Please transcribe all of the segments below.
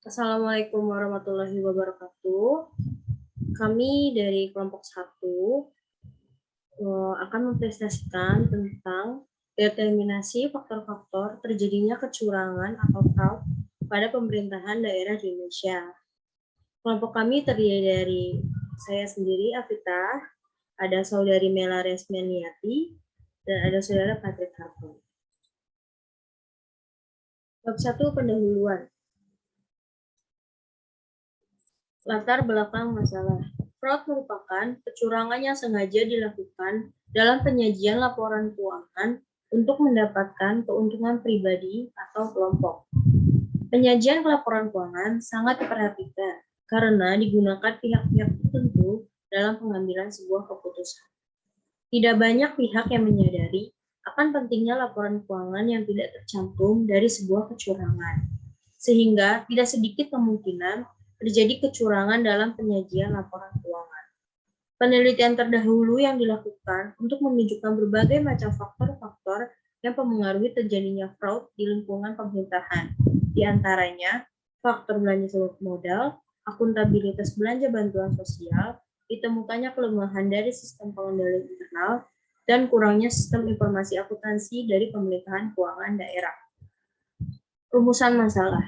Assalamualaikum warahmatullahi wabarakatuh. Kami dari kelompok 1 akan mempresentasikan tentang determinasi faktor-faktor terjadinya kecurangan atau fraud pada pemerintahan daerah di Indonesia. Kelompok kami terdiri dari saya sendiri, Afita, ada saudari Mela Resmianiati, dan ada saudara Patrick Harpon. Bab 1, pendahuluan. Latar belakang masalah. Fraud merupakan kecurangan yang sengaja dilakukan dalam penyajian laporan keuangan untuk mendapatkan keuntungan pribadi atau kelompok. Penyajian laporan keuangan sangat diperhatikan karena digunakan pihak-pihak tertentu dalam pengambilan sebuah keputusan. Tidak banyak pihak yang menyadari akan pentingnya laporan keuangan yang tidak tercantum dari sebuah kecurangan, sehingga tidak sedikit kemungkinan terjadi kecurangan dalam penyajian laporan keuangan. Penelitian terdahulu yang dilakukan untuk menunjukkan berbagai macam faktor-faktor yang mempengaruhi terjadinya fraud di lingkungan pemerintahan. Di antaranya, faktor belanja sumber modal, akuntabilitas belanja bantuan sosial, ditemukannya kelemahan dari sistem pengendalian internal, dan kurangnya sistem informasi akuntansi dari pemerintahan keuangan daerah. Rumusan masalah.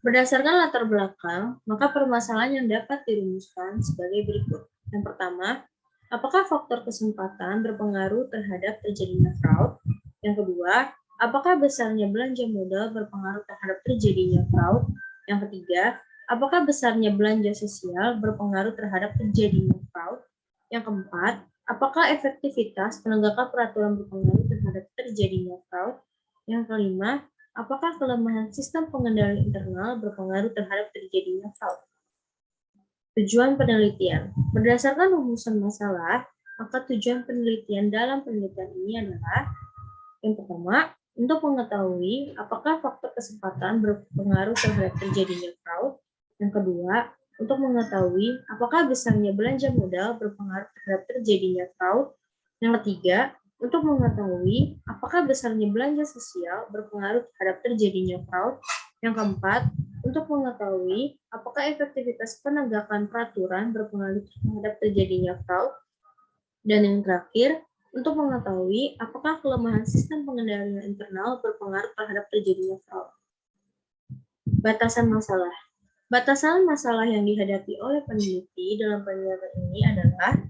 Berdasarkan latar belakang, maka permasalahan yang dapat dirumuskan sebagai berikut. Yang pertama, apakah faktor kesempatan berpengaruh terhadap terjadinya fraud? Yang kedua, apakah besarnya belanja modal berpengaruh terhadap terjadinya fraud? Yang ketiga, apakah besarnya belanja sosial berpengaruh terhadap terjadinya fraud? Yang keempat, apakah efektivitas penegakan peraturan berpengaruh terhadap terjadinya fraud? Yang kelima, apakah kelemahan sistem pengendalian internal berpengaruh terhadap terjadinya fraud? Tujuan penelitian. Berdasarkan rumusan masalah, maka tujuan penelitian dalam penelitian ini adalah yang pertama, untuk mengetahui apakah faktor kesempatan berpengaruh terhadap terjadinya fraud. Yang kedua, untuk mengetahui apakah besarnya belanja modal berpengaruh terhadap terjadinya fraud. Yang ketiga, untuk mengetahui apakah besarnya belanja sosial berpengaruh terhadap terjadinya fraud. Yang keempat, untuk mengetahui apakah efektivitas penegakan peraturan berpengaruh terhadap terjadinya fraud. Dan yang terakhir, untuk mengetahui apakah kelemahan sistem pengendalian internal berpengaruh terhadap terjadinya fraud. Batasan masalah. Batasan masalah yang dihadapi oleh peneliti dalam penelitian ini adalah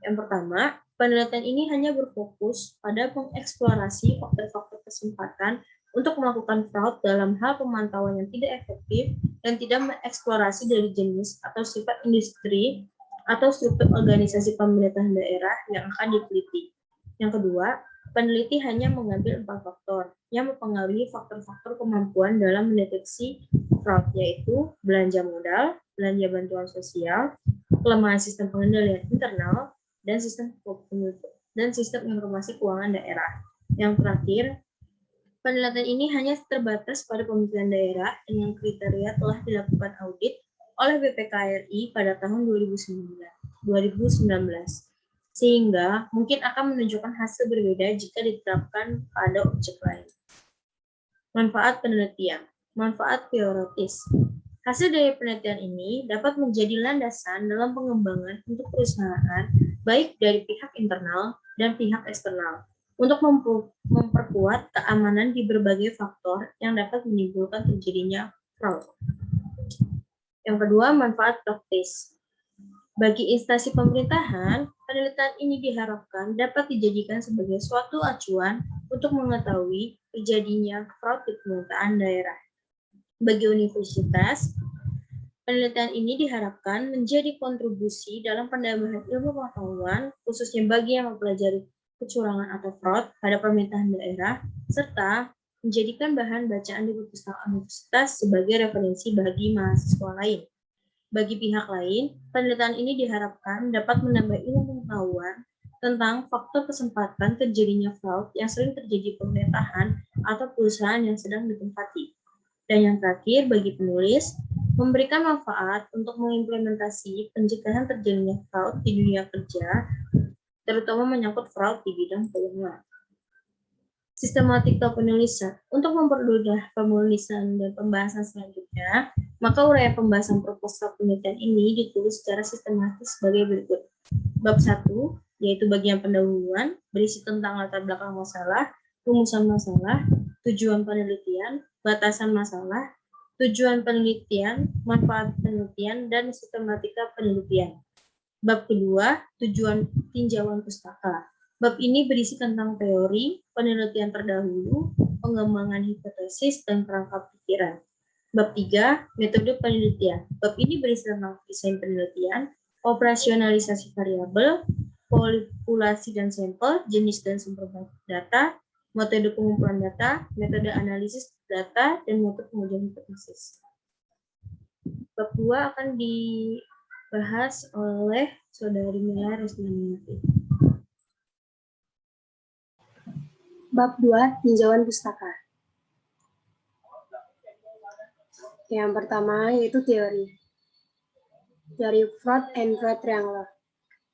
yang pertama, penelitian ini hanya berfokus pada mengeksplorasi faktor-faktor kesempatan untuk melakukan fraud dalam hal pemantauan yang tidak efektif dan tidak mengeksplorasi dari jenis atau sifat industri atau struktur organisasi pemerintahan daerah yang akan diteliti. Yang kedua, peneliti hanya mengambil 4 faktor yang mempengaruhi faktor-faktor kemampuan dalam mendeteksi fraud, yaitu belanja modal, belanja bantuan sosial, kelemahan sistem pengendalian internal, dan sistem informasi keuangan daerah. Yang terakhir, penelitian ini hanya terbatas pada pemerintahan daerah dengan kriteria telah dilakukan audit oleh BPKRI pada tahun 2019, sehingga mungkin akan menunjukkan hasil berbeda jika diterapkan pada objek lain. Manfaat penelitian. Manfaat teoritis. Hasil dari penelitian ini dapat menjadi landasan dalam pengembangan untuk perusahaan, baik dari pihak internal dan pihak eksternal, untuk memperkuat keamanan di berbagai faktor yang dapat menimbulkan terjadinya fraud. Yang kedua, manfaat praktis. Bagi instansi pemerintahan, penelitian ini diharapkan dapat dijadikan sebagai suatu acuan untuk mengetahui terjadinya fraud di pemerintahan daerah. Bagi universitas, penelitian ini diharapkan menjadi kontribusi dalam penambahan ilmu pengetahuan, khususnya bagi yang mempelajari kecurangan atau fraud pada pemerintahan daerah, serta menjadikan bahan bacaan di perpustakaan universitas sebagai referensi bagi mahasiswa lain. Bagi pihak lain, penelitian ini diharapkan dapat menambah ilmu pengetahuan tentang faktor kesempatan terjadinya fraud yang sering terjadi pemerintahan atau perusahaan yang sedang ditempati. Dan yang terakhir, bagi penulis, memberikan manfaat untuk mengimplementasi pencegahan terjadinya fraud di dunia kerja, terutama menyangkut fraud di bidang keuangan. Sistematika penulisan. Untuk mempermudah penulisan dan pembahasan selanjutnya, Maka uraian pembahasan proposal penelitian ini ditulis secara sistematis sebagai berikut. Bab 1, yaitu bagian pendahuluan, berisi tentang latar belakang masalah, rumusan masalah, tujuan penelitian, batasan masalah, tujuan penelitian, manfaat penelitian, dan sistematika penelitian. Bab kedua, tujuan tinjauan pustaka. Bab ini berisi tentang teori, penelitian terdahulu, pengembangan hipotesis, dan perangkap pikiran. Bab 3, metode penelitian. Bab ini berisi tentang desain penelitian, operasionalisasi variabel, populasi dan sampel, jenis dan sumber data, metode pengumpulan data, metode analisis data, dan metode pengujian hipotesis. Bab 2 akan dibahas oleh Saudari Mila Resmiati. Bab 2, tinjauan pustaka. Yang pertama yaitu teori. Teori fraud and fraud triangle.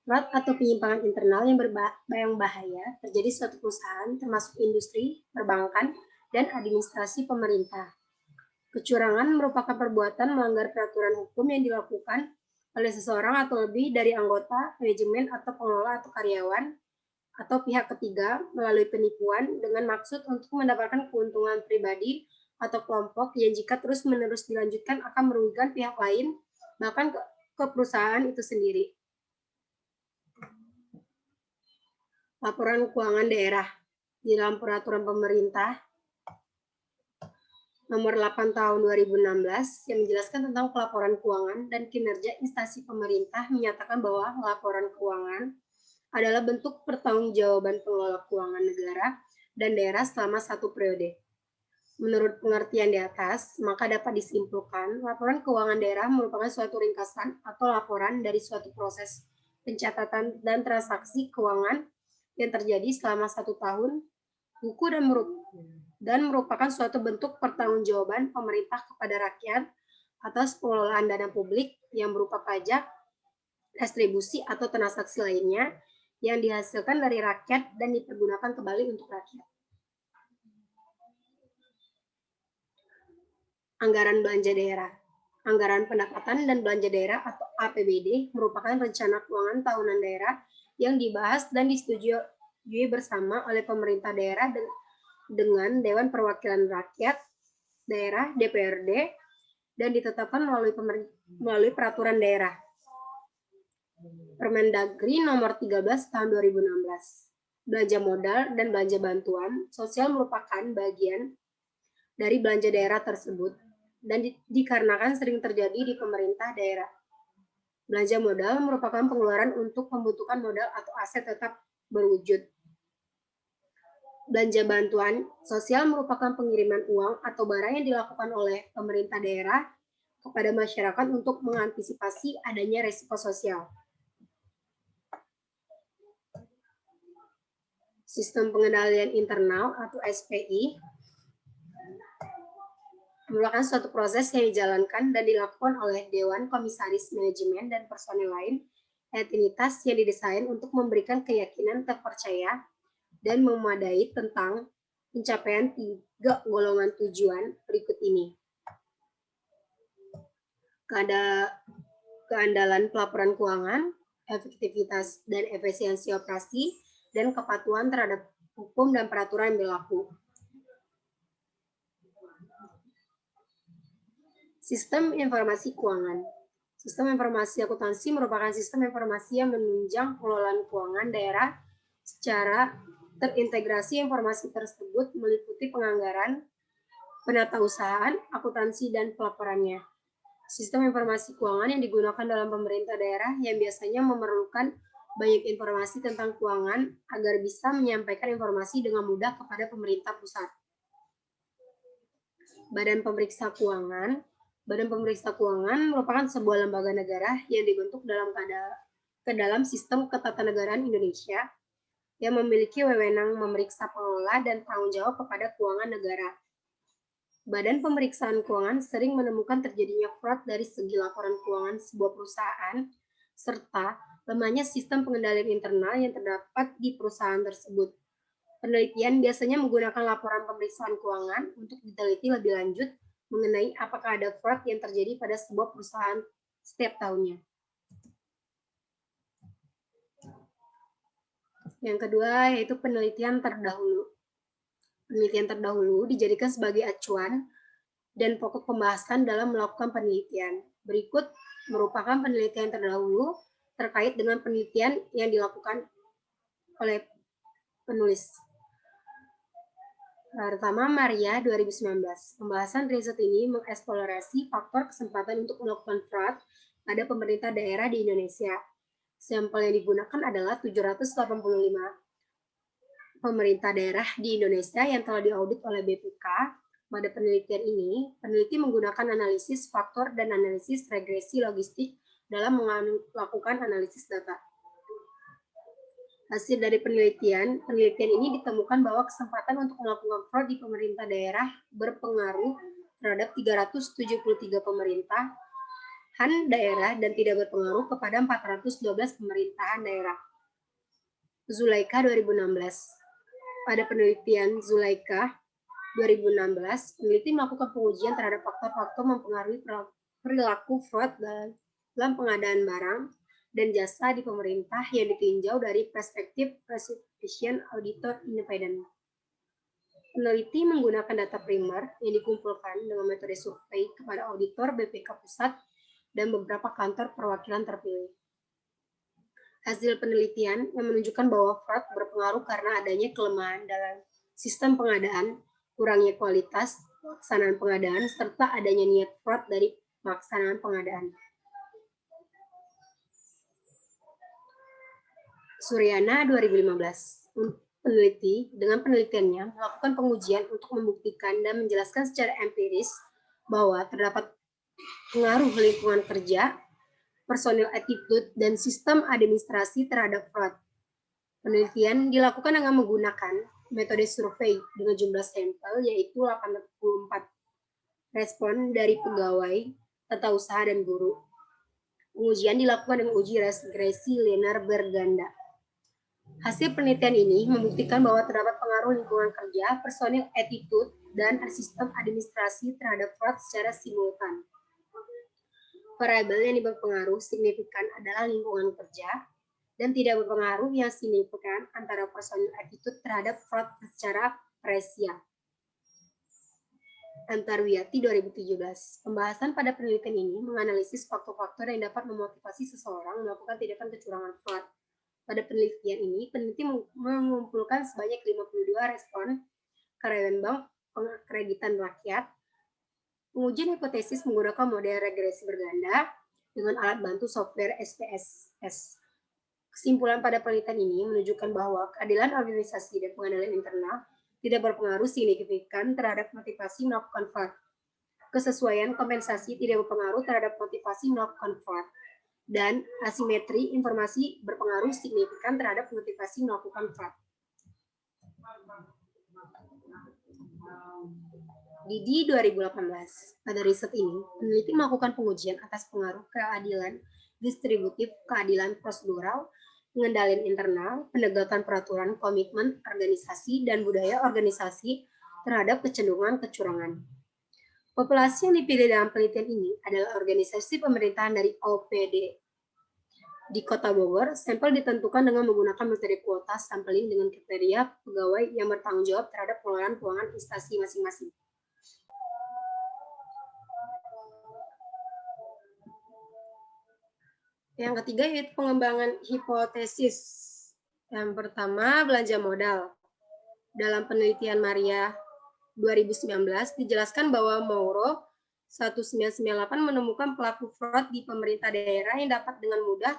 Fraud atau penyimpangan internal yang bahaya terjadi suatu perusahaan termasuk industri, perbankan, dan administrasi pemerintah. Kecurangan merupakan perbuatan melanggar peraturan hukum yang dilakukan oleh seseorang atau lebih dari anggota, manajemen, atau pengelola atau karyawan, atau pihak ketiga melalui penipuan dengan maksud untuk mendapatkan keuntungan pribadi atau kelompok yang jika terus-menerus dilanjutkan akan merugikan pihak lain, bahkan ke perusahaan itu sendiri. Laporan keuangan daerah. Di dalam peraturan pemerintah nomor 8 tahun 2016 yang menjelaskan tentang pelaporan keuangan dan kinerja instansi pemerintah menyatakan bahwa laporan keuangan adalah bentuk pertanggungjawaban pengelola keuangan negara dan daerah selama satu periode. Menurut pengertian di atas, maka dapat disimpulkan laporan keuangan daerah merupakan suatu ringkasan atau laporan dari suatu proses pencatatan dan transaksi keuangan yang terjadi selama 1 tahun, buku dan merupakan suatu bentuk pertanggungjawaban pemerintah kepada rakyat atas pengelolaan dana publik yang berupa pajak, restribusi atau transaksi lainnya yang dihasilkan dari rakyat dan dipergunakan kembali untuk rakyat. Anggaran belanja daerah. Anggaran pendapatan dan belanja daerah atau APBD merupakan rencana keuangan tahunan daerah yang dibahas dan disetujui bersama oleh pemerintah daerah dengan Dewan Perwakilan Rakyat Daerah DPRD dan ditetapkan melalui peraturan daerah. Permendagri nomor 13 tahun 2016. Belanja modal dan belanja bantuan sosial merupakan bagian dari belanja daerah tersebut dan dikarenakan sering terjadi di pemerintah daerah. Belanja modal merupakan pengeluaran untuk pembentukan modal atau aset tetap berwujud. Belanja bantuan sosial merupakan pengiriman uang atau barang yang dilakukan oleh pemerintah daerah kepada masyarakat untuk mengantisipasi adanya resiko sosial. Sistem pengendalian internal atau SPI merupakan suatu proses yang dijalankan dan dilakukan oleh Dewan Komisaris Manajemen dan personel lain entitas yang didesain untuk memberikan keyakinan terpercaya dan memadai tentang pencapaian 3 golongan tujuan berikut ini. Keandalan pelaporan keuangan, efektivitas dan efisiensi operasi, dan kepatuhan terhadap hukum dan peraturan yang berlaku. Sistem informasi keuangan. Sistem informasi akuntansi merupakan sistem informasi yang menunjang pengelolaan keuangan daerah secara terintegrasi. Informasi tersebut meliputi penganggaran, penatausahaan, akuntansi, dan pelaporannya. Sistem informasi keuangan yang digunakan dalam pemerintah daerah yang biasanya memerlukan banyak informasi tentang keuangan agar bisa menyampaikan informasi dengan mudah kepada pemerintah pusat. Badan Pemeriksa Keuangan. Badan Pemeriksa Keuangan merupakan sebuah lembaga negara yang dibentuk dalam sistem ketatanegaraan Indonesia yang memiliki wewenang memeriksa pengelola dan tanggung jawab kepada keuangan negara. Badan Pemeriksaan Keuangan sering menemukan terjadinya fraud dari segi laporan keuangan sebuah perusahaan serta lemahnya sistem pengendalian internal yang terdapat di perusahaan tersebut. Penelitian biasanya menggunakan laporan pemeriksaan keuangan untuk diteliti lebih lanjut mengenai apakah ada fraud yang terjadi pada sebuah perusahaan setiap tahunnya. Yang kedua yaitu penelitian terdahulu. Penelitian terdahulu dijadikan sebagai acuan dan pokok pembahasan dalam melakukan penelitian. Berikut merupakan penelitian terdahulu terkait dengan penelitian yang dilakukan oleh penulis. Pertama, Maria 2019. Pembahasan riset ini mengeksplorasi faktor kesempatan untuk melakukan fraud pada pemerintah daerah di Indonesia. Sampel yang digunakan adalah 785 pemerintah daerah di Indonesia yang telah diaudit oleh BPK. Pada penelitian ini, peneliti menggunakan analisis faktor dan analisis regresi logistik dalam melakukan analisis data. Hasil dari penelitian ini ditemukan bahwa kesempatan untuk melakukan fraud di pemerintah daerah berpengaruh terhadap 373 pemerintahan daerah dan tidak berpengaruh kepada 412 pemerintahan daerah. Zulaika 2016. Pada penelitian Zulaika 2016, peneliti melakukan pengujian terhadap faktor-faktor mempengaruhi perilaku fraud dalam pengadaan barang dan jasa di pemerintah yang ditinjau dari perspektif Precision Auditor Independent. Peneliti menggunakan data primer yang dikumpulkan dengan metode survei kepada auditor BPK Pusat dan beberapa kantor perwakilan terpilih. Hasil penelitian yang menunjukkan bahwa fraud berpengaruh karena adanya kelemahan dalam sistem pengadaan, kurangnya kualitas pelaksanaan pengadaan, serta adanya niat fraud dari pelaksanaan pengadaan. Suryana 2015. Peneliti dengan penelitiannya melakukan pengujian untuk membuktikan dan menjelaskan secara empiris bahwa terdapat pengaruh lingkungan kerja, personal attitude, dan sistem administrasi terhadap fraud. Penelitian dilakukan dengan menggunakan metode survei dengan jumlah sampel yaitu 84 respon dari pegawai, tata usaha, dan guru. Pengujian dilakukan dengan uji regresi linear berganda. Hasil penelitian ini membuktikan bahwa terdapat pengaruh lingkungan kerja, personil attitude, dan sistem administrasi terhadap fraud secara simultan. Variabel yang berpengaruh signifikan adalah lingkungan kerja dan tidak berpengaruh yang signifikan antara personil attitude terhadap fraud secara parsial. Antarwiyati 2017. Pembahasan pada penelitian ini menganalisis faktor-faktor yang dapat memotivasi seseorang melakukan tindakan kecurangan fraud. Pada penelitian ini, peneliti mengumpulkan sebanyak 52 respon karyawan bank pengreditan rakyat. Pengujian hipotesis menggunakan model regresi berganda dengan alat bantu software SPSS. Kesimpulan pada penelitian ini menunjukkan bahwa keadilan organisasi dan pengendalian internal tidak berpengaruh signifikan terhadap motivasi melakukan fraud. Kesesuaian kompensasi tidak berpengaruh terhadap motivasi melakukan fraud. Dan asimetri informasi berpengaruh signifikan terhadap motivasi melakukan fraud. Didi 2018. Pada riset ini, peneliti melakukan pengujian atas pengaruh keadilan distributif, keadilan prosedural, pengendalian internal, penegakan peraturan, komitmen organisasi, dan budaya organisasi terhadap kecenderungan kecurangan. Populasi yang dipilih dalam penelitian ini adalah organisasi pemerintahan dari OPD. Di Kota Bogor, sampel ditentukan dengan menggunakan metode kuota sampling dengan kriteria pegawai yang bertanggung jawab terhadap pengelolaan keuangan instansi masing-masing. Yang ketiga yaitu pengembangan hipotesis. Yang pertama, belanja modal. Dalam penelitian Maria 2019 dijelaskan bahwa Mauro 1998 menemukan pelaku fraud di pemerintah daerah yang dapat dengan mudah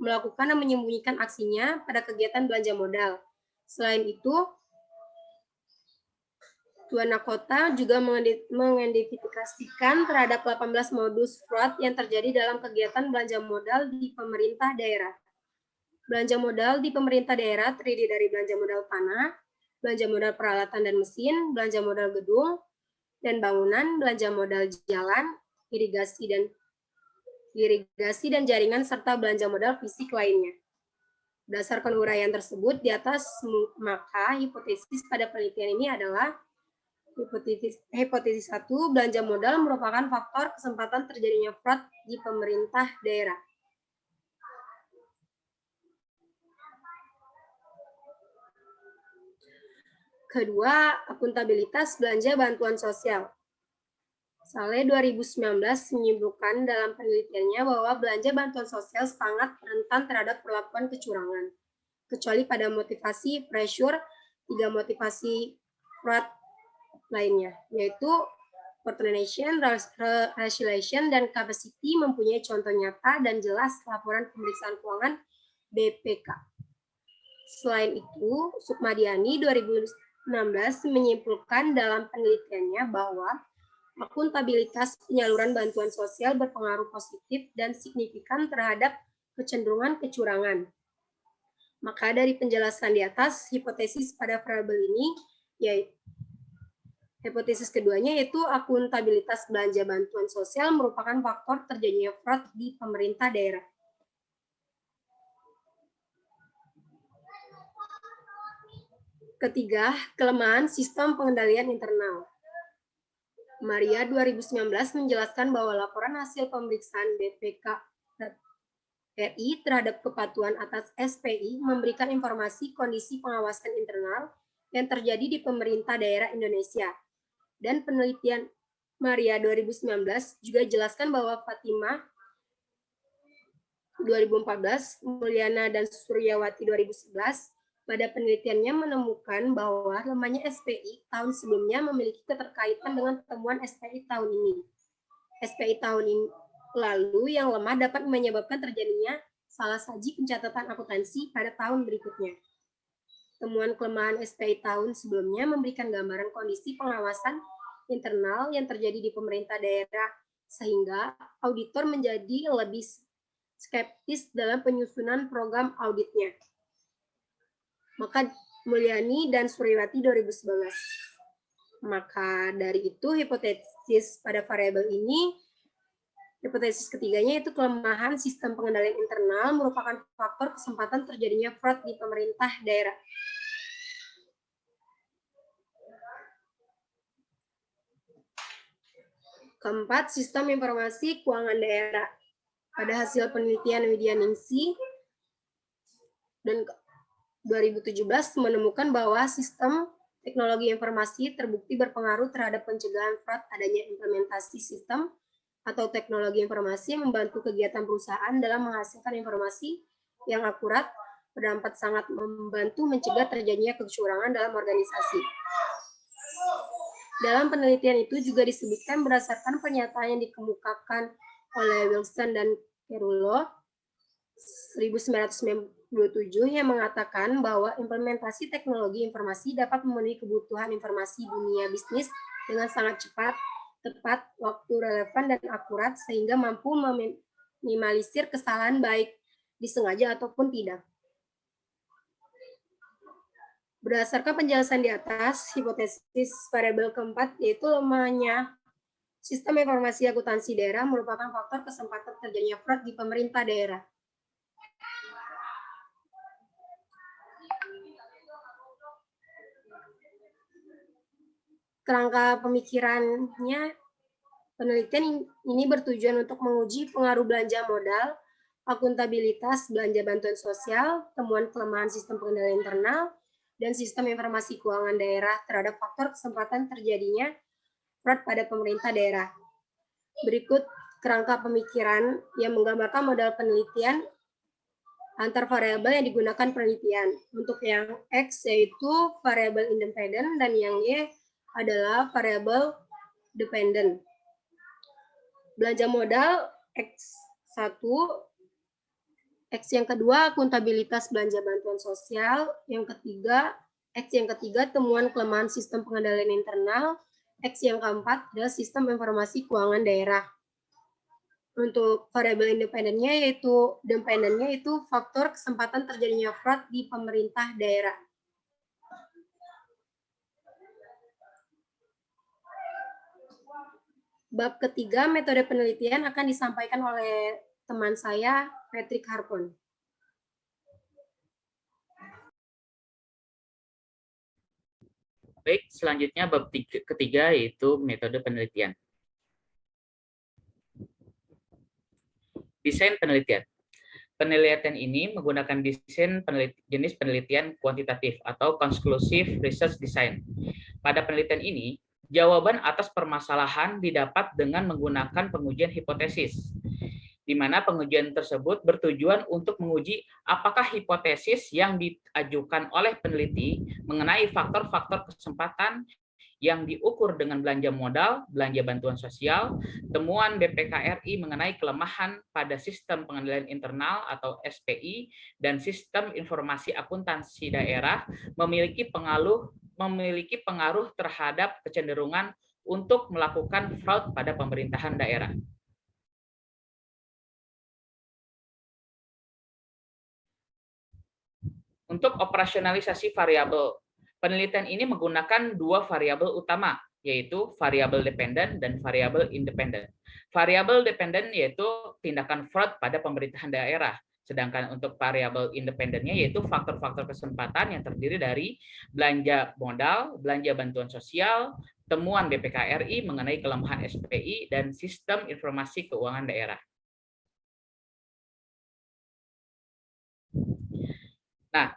melakukan dan menyembunyikan aksinya pada kegiatan belanja modal. Selain itu, Tuana Kota juga mengidentifikasikan terhadap 18 modus fraud yang terjadi dalam kegiatan belanja modal di pemerintah daerah. Belanja modal di pemerintah daerah terdiri dari belanja modal tanah, belanja modal peralatan dan mesin, belanja modal gedung dan bangunan, belanja modal jalan, irigasi dan jaringan, serta belanja modal fisik lainnya. Berdasarkan uraian tersebut di atas, maka hipotesis pada penelitian ini adalah Hipotesis 1, belanja modal merupakan faktor kesempatan terjadinya fraud di pemerintah daerah. Kedua, akuntabilitas belanja bantuan sosial. Saleh 2019 menyimpulkan dalam penelitiannya bahwa belanja bantuan sosial sangat rentan terhadap perlakuan kecurangan, kecuali pada motivasi pressure, 3 motivasi fraud lainnya, yaitu coordination, rationalization, dan capacity mempunyai contoh nyata dan jelas laporan pemeriksaan keuangan BPK. Selain itu, Sukmadiani 2016 menyimpulkan dalam penelitiannya bahwa akuntabilitas penyaluran bantuan sosial berpengaruh positif dan signifikan terhadap kecenderungan kecurangan. Maka dari penjelasan di atas, hipotesis pada variabel ini, yaitu hipotesis keduanya yaitu akuntabilitas belanja bantuan sosial merupakan faktor terjadinya fraud di pemerintah daerah. Ketiga, kelemahan sistem pengendalian internal. Maria 2019 menjelaskan bahwa laporan hasil pemeriksaan BPK RI terhadap kepatuhan atas SPI memberikan informasi kondisi pengawasan internal yang terjadi di pemerintah daerah Indonesia. Dan penelitian Maria 2019 juga jelaskan bahwa Fatimah 2014, Mulyana dan Suryawati 2011 pada penelitiannya menemukan bahwa lemahnya SPI tahun sebelumnya memiliki keterkaitan dengan temuan SPI tahun ini. SPI tahun ini lalu yang lemah dapat menyebabkan terjadinya salah saji pencatatan akuntansi pada tahun berikutnya. Temuan kelemahan SPI tahun sebelumnya memberikan gambaran kondisi pengawasan internal yang terjadi di pemerintah daerah, sehingga auditor menjadi lebih skeptis dalam penyusunan program auditnya. Maka Mulyani dan Suryawati 2011. Maka dari itu hipotesis pada variabel ini, hipotesis ketiganya itu kelemahan sistem pengendalian internal merupakan faktor kesempatan terjadinya fraud di pemerintah daerah. Keempat, sistem informasi keuangan daerah. Pada hasil penelitian Widya Ningsi dan 2017 menemukan bahwa sistem teknologi informasi terbukti berpengaruh terhadap pencegahan fraud. Adanya implementasi sistem atau teknologi informasi yang membantu kegiatan perusahaan dalam menghasilkan informasi yang akurat berdampak sangat membantu mencegah terjadinya kecurangan dalam organisasi. Dalam penelitian itu juga disebutkan berdasarkan pernyataan yang dikemukakan oleh Wilson dan Cerullo 1997 yang mengatakan bahwa implementasi teknologi informasi dapat memenuhi kebutuhan informasi dunia bisnis dengan sangat cepat, tepat, waktu relevan, dan akurat sehingga mampu meminimalisir kesalahan baik disengaja ataupun tidak. Berdasarkan penjelasan di atas, hipotesis variabel keempat yaitu lemahnya sistem informasi akuntansi daerah merupakan faktor kesempatan terjadinya fraud di pemerintah daerah. Kerangka pemikirannya, penelitian ini bertujuan untuk menguji pengaruh belanja modal, akuntabilitas belanja bantuan sosial, temuan kelemahan sistem pengendalian internal, dan sistem informasi keuangan daerah terhadap faktor kesempatan terjadinya fraud pada pemerintah daerah. Berikut kerangka pemikiran yang menggambarkan modal penelitian antar variabel yang digunakan penelitian. Untuk yang X yaitu variabel independen dan yang Y adalah variabel dependent. Belanja modal X1, X yang kedua akuntabilitas belanja bantuan sosial, yang ketiga X yang ketiga temuan kelemahan sistem pengendalian internal, X yang keempat adalah sistem informasi keuangan daerah. Untuk variabel independennya yaitu faktor kesempatan terjadinya fraud di pemerintah daerah. Bab ketiga, metode penelitian akan disampaikan oleh teman saya, Patrick Harpon. Baik, selanjutnya bab ketiga yaitu metode penelitian. Desain penelitian. Penelitian ini menggunakan jenis penelitian kuantitatif atau conclusive research design. Pada penelitian ini, jawaban atas permasalahan didapat dengan menggunakan pengujian hipotesis, di mana pengujian tersebut bertujuan untuk menguji apakah hipotesis yang diajukan oleh peneliti mengenai faktor-faktor kesempatan yang diukur dengan belanja modal, belanja bantuan sosial, temuan BPK RI mengenai kelemahan pada sistem pengendalian internal atau SPI, dan sistem informasi akuntansi daerah memiliki pengaruh terhadap kecenderungan untuk melakukan fraud pada pemerintahan daerah. Untuk operasionalisasi variabel, penelitian ini menggunakan dua variabel utama, yaitu variabel dependen dan variabel independen. Variabel dependen yaitu tindakan fraud pada pemerintahan daerah, sedangkan untuk variabel independennya yaitu faktor-faktor kesempatan yang terdiri dari belanja modal, belanja bantuan sosial, temuan BPK RI mengenai kelemahan SPI, dan sistem informasi keuangan daerah. Nah,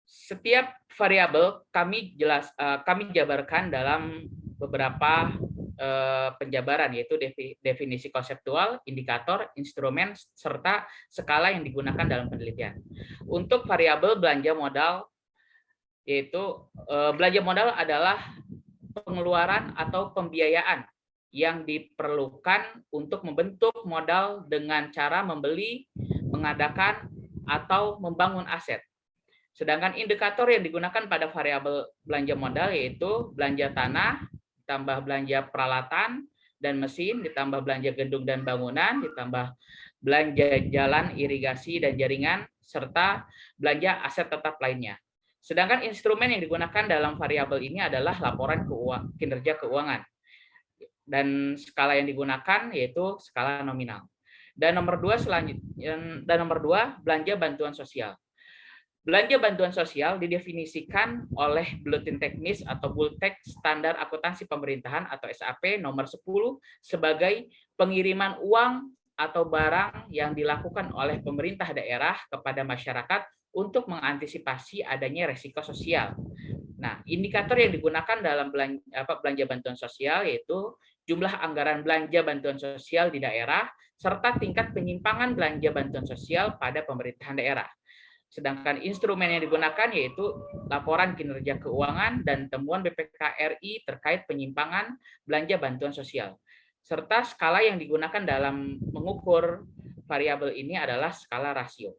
setiap variabel kami jabarkan dalam beberapa penjabaran, yaitu definisi konseptual, indikator, instrumen, serta skala yang digunakan dalam penelitian. Untuk variabel belanja modal, yaitu belanja modal adalah pengeluaran atau pembiayaan yang diperlukan untuk membentuk modal dengan cara membeli, mengadakan, atau membangun aset. Sedangkan indikator yang digunakan pada variabel belanja modal yaitu belanja tanah, ditambah belanja peralatan dan mesin, ditambah belanja gedung dan bangunan, ditambah belanja jalan, irigasi, dan jaringan, serta belanja aset tetap lainnya. Sedangkan instrumen yang digunakan dalam variabel ini adalah laporan kinerja keuangan. Dan skala yang digunakan yaitu skala nominal. Dan nomor dua, belanja bantuan sosial. Belanja bantuan sosial didefinisikan oleh Buletin Teknis atau Bultek Standar Akuntansi Pemerintahan atau SAP nomor 10 sebagai pengiriman uang atau barang yang dilakukan oleh pemerintah daerah kepada masyarakat untuk mengantisipasi adanya resiko sosial. Nah, indikator yang digunakan dalam belanja bantuan sosial yaitu jumlah anggaran belanja bantuan sosial di daerah, serta tingkat penyimpangan belanja bantuan sosial pada pemerintahan daerah. Sedangkan instrumen yang digunakan yaitu laporan kinerja keuangan dan temuan BPK RI terkait penyimpangan belanja bantuan sosial. Serta skala yang digunakan dalam mengukur variabel ini adalah skala rasio.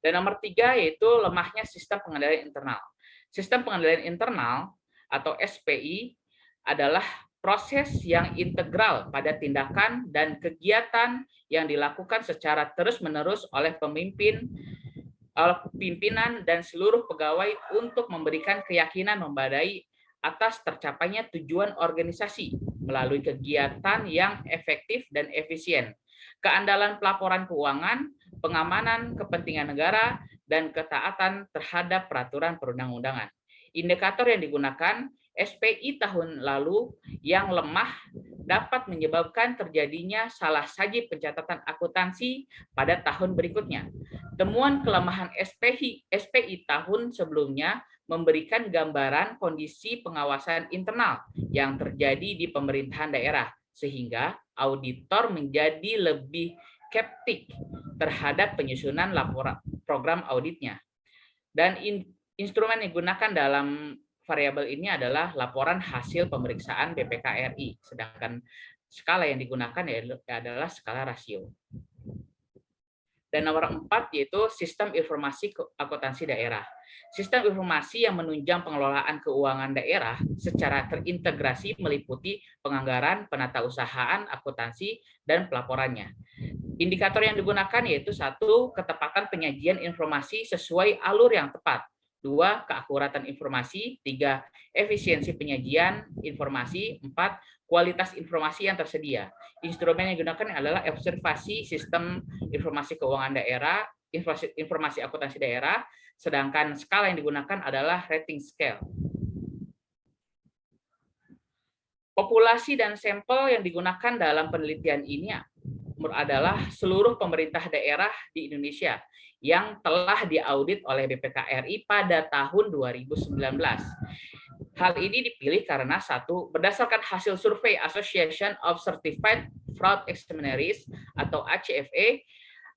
Dan nomor 3 yaitu lemahnya sistem pengendalian internal. Sistem pengendalian internal atau SPI adalah proses yang integral pada tindakan dan kegiatan yang dilakukan secara terus-menerus oleh pimpinan dan seluruh pegawai untuk memberikan keyakinan memadai atas tercapainya tujuan organisasi melalui kegiatan yang efektif dan efisien, keandalan pelaporan keuangan, pengamanan kepentingan negara, dan ketaatan terhadap peraturan perundang-undangan. Indikator yang digunakan SPI tahun lalu yang lemah dapat menyebabkan terjadinya salah saji pencatatan akuntansi pada tahun berikutnya. Temuan kelemahan SPI tahun sebelumnya memberikan gambaran kondisi pengawasan internal yang terjadi di pemerintahan daerah, sehingga auditor menjadi lebih skeptik terhadap penyusunan laporan program auditnya. Dan instrumen yang digunakan dalam variabel ini adalah laporan hasil pemeriksaan BPK RI, sedangkan skala yang digunakan adalah skala rasio. Dan nomor 4 yaitu sistem informasi akuntansi daerah. Sistem informasi yang menunjang pengelolaan keuangan daerah secara terintegrasi meliputi penganggaran, penatausahaan, akuntansi, dan pelaporannya. Indikator yang digunakan yaitu 1. Ketepatan penyajian informasi sesuai alur yang tepat. 2. Keakuratan informasi. 3. Efisiensi penyajian informasi. 4. Kualitas informasi yang tersedia. Instrumen yang digunakan adalah observasi sistem informasi keuangan daerah, informasi akuntansi daerah, sedangkan skala yang digunakan adalah rating scale. Populasi dan sampel yang digunakan dalam penelitian ini adalah seluruh pemerintah daerah di Indonesia yang telah diaudit oleh BPK.RI pada tahun 2019. Hal ini dipilih karena satu, berdasarkan hasil survei Association of Certified Fraud Examinaries atau ACFA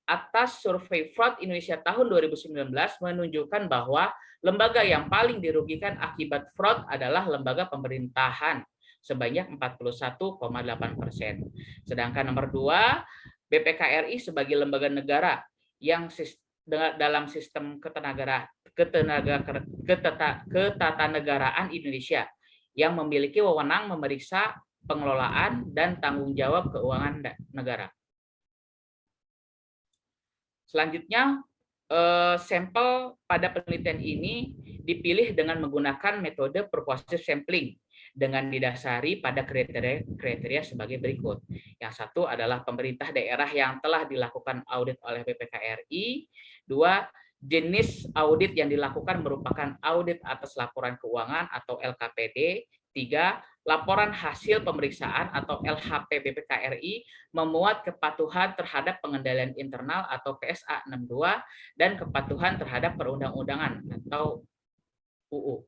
atas survei fraud Indonesia tahun 2019 menunjukkan bahwa lembaga yang paling dirugikan akibat fraud adalah lembaga pemerintahan sebanyak 41,8%. Sedangkan nomor 2, BPK.RI sebagai lembaga negara yang dalam sistem ketatanegaraan Indonesia yang memiliki wewenang memeriksa pengelolaan dan tanggung jawab keuangan negara. Selanjutnya, sampel pada penelitian ini dipilih dengan menggunakan metode purposive sampling dengan didasari pada kriteria sebagai berikut. Yang satu adalah pemerintah daerah yang telah dilakukan audit oleh BPK.RI. 2, jenis audit yang dilakukan merupakan audit atas laporan keuangan atau LKPD. 3, laporan hasil pemeriksaan atau LHP BPK.RI memuat kepatuhan terhadap pengendalian internal atau PSA 62 dan kepatuhan terhadap perundang-undangan atau UU.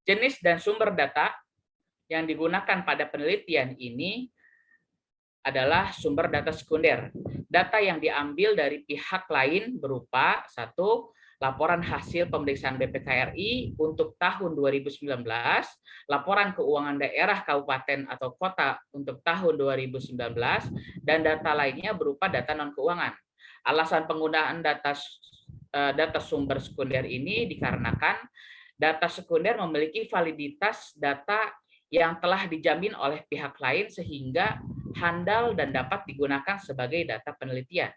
Jenis dan sumber data yang digunakan pada penelitian ini adalah sumber data sekunder. Data yang diambil dari pihak lain berupa 1, laporan hasil pemeriksaan BPK.RI untuk tahun 2019, laporan keuangan daerah kabupaten atau kota untuk tahun 2019, dan data lainnya berupa data non-keuangan. Alasan penggunaan data sumber sekunder ini dikarenakan data sekunder memiliki validitas data yang telah dijamin oleh pihak lain sehingga handal dan dapat digunakan sebagai data penelitian.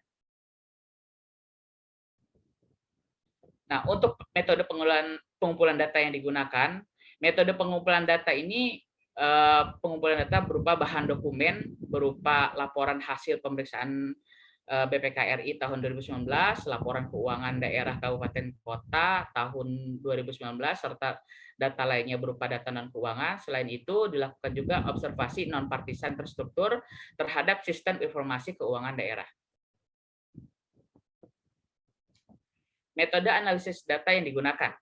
Nah, untuk metode pengumpulan data yang digunakan, metode pengumpulan data ini pengumpulan data berupa bahan dokumen, berupa laporan hasil pemeriksaan BPK.RI tahun 2019, laporan keuangan daerah kabupaten kota tahun 2019, serta data lainnya berupa data non-keuangan. Selain itu, dilakukan juga observasi non-partisan terstruktur terhadap sistem informasi keuangan daerah. Metode analisis data yang digunakan.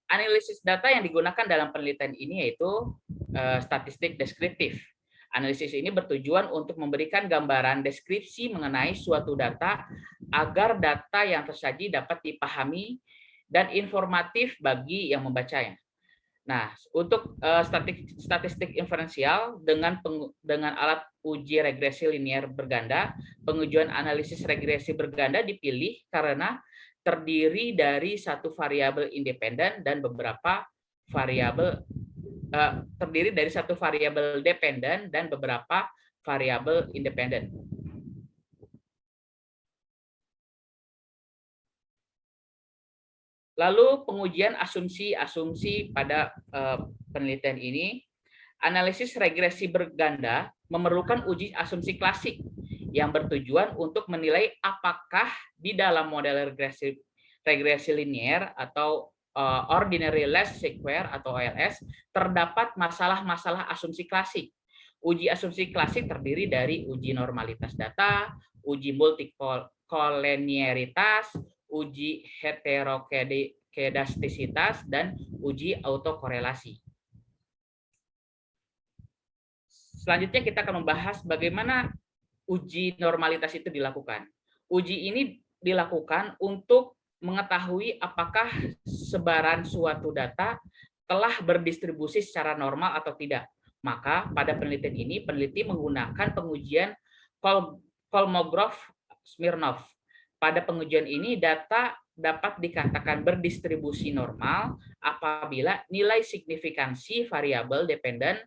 Analisis data yang digunakan dalam penelitian ini yaitu statistik deskriptif. Analisis ini bertujuan untuk memberikan gambaran deskripsi mengenai suatu data agar data yang tersaji dapat dipahami dan informatif bagi yang membacanya. Nah, untuk statistik inferensial dengan alat uji regresi linear berganda, pengujian analisis regresi berganda dipilih karena terdiri dari satu variabel independen dan beberapa variabel dependen dan beberapa variabel independen. Lalu pengujian asumsi-asumsi pada penelitian ini, analisis regresi berganda memerlukan uji asumsi klasik yang bertujuan untuk menilai apakah di dalam model regresi linear atau ordinary least square atau OLS terdapat masalah-masalah asumsi klasik. Uji asumsi klasik terdiri dari uji normalitas data, uji multikoleniaritas, uji heterokedastisitas, dan uji autokorelasi. Selanjutnya kita akan membahas bagaimana uji normalitas itu dilakukan. Uji ini dilakukan untuk mengetahui apakah sebaran suatu data telah berdistribusi secara normal atau tidak. Maka pada penelitian ini, peneliti menggunakan pengujian Kolmogorov-Smirnov. Pada pengujian ini, data dapat dikatakan berdistribusi normal apabila nilai signifikansi variabel dependen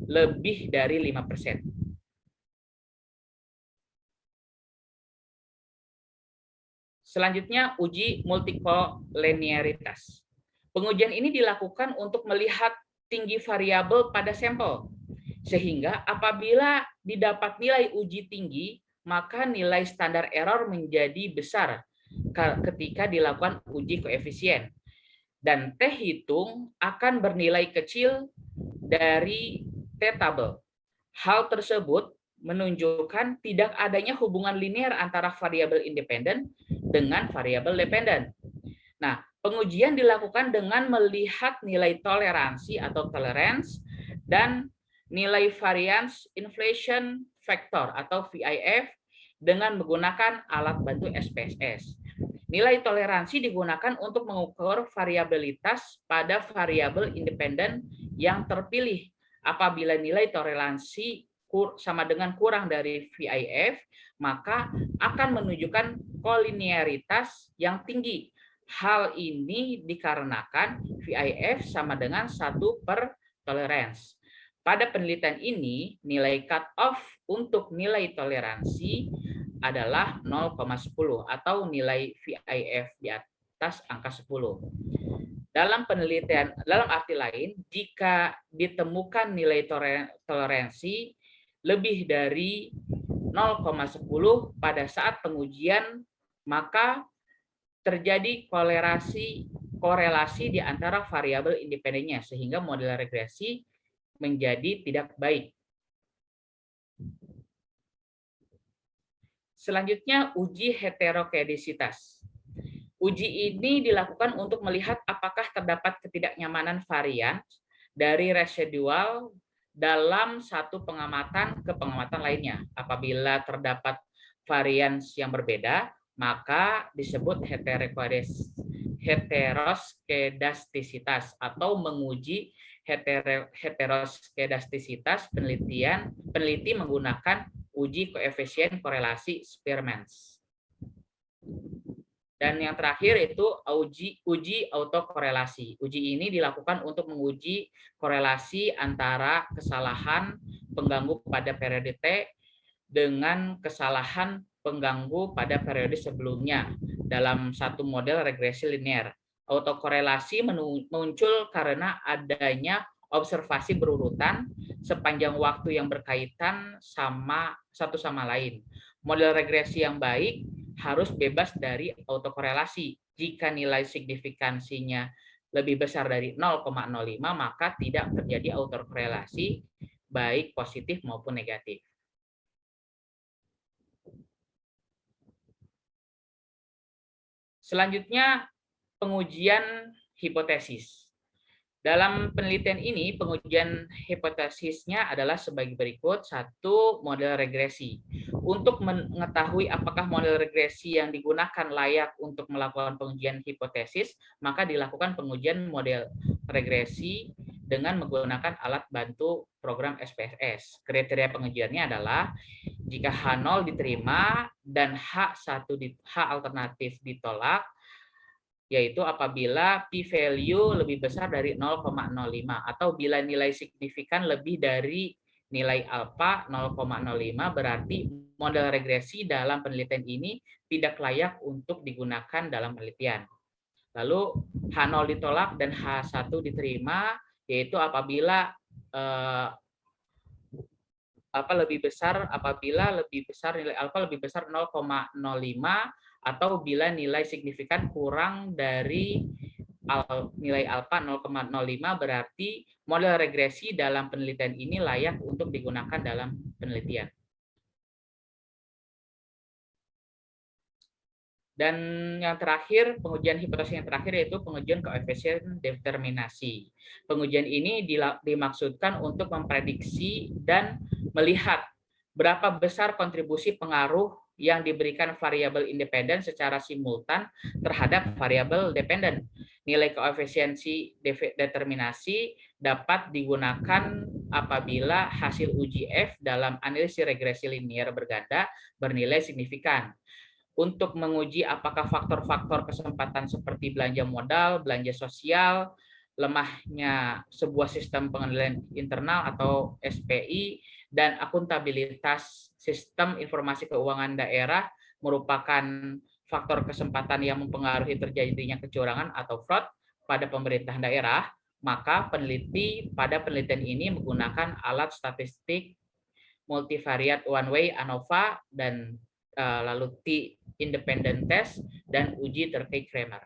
lebih dari 5%. Selanjutnya, uji multikoleniaritas. Pengujian ini dilakukan untuk melihat tinggi variabel pada sampel, sehingga apabila didapat nilai uji tinggi, maka nilai standar error menjadi besar ketika dilakukan uji koefisien. Dan T hitung akan bernilai kecil dari T-tabel. Hal tersebut menunjukkan tidak adanya hubungan linear antara variabel independen dengan variabel dependen. Nah, pengujian dilakukan dengan melihat nilai toleransi atau tolerance dan nilai variance inflation factor atau VIF dengan menggunakan alat bantu SPSS. Nilai toleransi digunakan untuk mengukur variabilitas pada variabel independen yang terpilih. Apabila nilai toleransi sama dengan kurang dari VIF, maka akan menunjukkan kolinearitas yang tinggi. Hal ini dikarenakan VIF sama dengan 1/tolerance. Pada penelitian ini, nilai cut-off untuk nilai toleransi adalah 0,10 atau nilai VIF di atas angka 10. Dalam penelitian, dalam arti lain, jika ditemukan nilai toleransi lebih dari 0,10 pada saat pengujian, maka terjadi korelasi di antara variabel independennya, sehingga model regresi menjadi tidak baik. Selanjutnya, uji heterokedisitas. Uji ini dilakukan untuk melihat apakah terdapat ketidaknyamanan varian dari residual dalam satu pengamatan ke pengamatan lainnya. Apabila terdapat varians yang berbeda, maka disebut heteroskedastisitas atau menguji heteroskedastisitas peneliti menggunakan uji koefisien korelasi Spearman's. Dan yang terakhir itu uji autokorelasi. Uji ini dilakukan untuk menguji korelasi antara kesalahan pengganggu pada periode T dengan kesalahan pengganggu pada periode sebelumnya dalam satu model regresi linear. Autokorelasi muncul karena adanya observasi berurutan sepanjang waktu yang berkaitan sama satu sama lain. Model regresi yang baik harus bebas dari autokorelasi. Jika nilai signifikansinya lebih besar dari 0,05, maka tidak terjadi autokorelasi baik positif maupun negatif. Selanjutnya, pengujian hipotesis. Dalam penelitian ini, pengujian hipotesisnya adalah sebagai berikut. 1. Model regresi. Untuk mengetahui apakah model regresi yang digunakan layak untuk melakukan pengujian hipotesis, maka dilakukan pengujian model regresi dengan menggunakan alat bantu program SPSS. Kriteria pengujiannya adalah jika H0 diterima dan H alternatif ditolak, yaitu apabila p-value lebih besar dari 0,05 atau bila nilai signifikan lebih dari nilai alfa 0,05, berarti model regresi dalam penelitian ini tidak layak untuk digunakan dalam penelitian. Lalu H0 ditolak dan H1 diterima, yaitu apabila nilai alfa lebih besar 0,05 atau bila nilai signifikan kurang dari nilai alfa 0,05, berarti model regresi dalam penelitian ini layak untuk digunakan dalam penelitian. Dan yang terakhir, pengujian hipotesis yang terakhir yaitu pengujian koefisien determinasi. Pengujian ini dimaksudkan untuk memprediksi dan melihat berapa besar kontribusi pengaruh yang diberikan variabel independen secara simultan terhadap variabel dependen. Nilai koefisiensi determinasi dapat digunakan apabila hasil uji F dalam analisis regresi linear berganda bernilai signifikan. Untuk menguji apakah faktor-faktor kesempatan seperti belanja modal, belanja sosial, lemahnya sebuah sistem pengendalian internal atau SPI, dan akuntabilitas sistem informasi keuangan daerah merupakan faktor kesempatan yang mempengaruhi terjadinya kecurangan atau fraud pada pemerintahan daerah, maka peneliti pada penelitian ini menggunakan alat statistik multivariate one way ANOVA, dan lalu T independent test, dan uji terkait Kramer.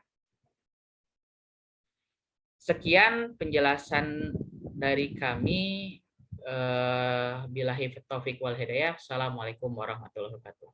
Sekian penjelasan dari kami. Billahi taufik wal hidayah. Assalamualaikum warahmatullahi wabarakatuh.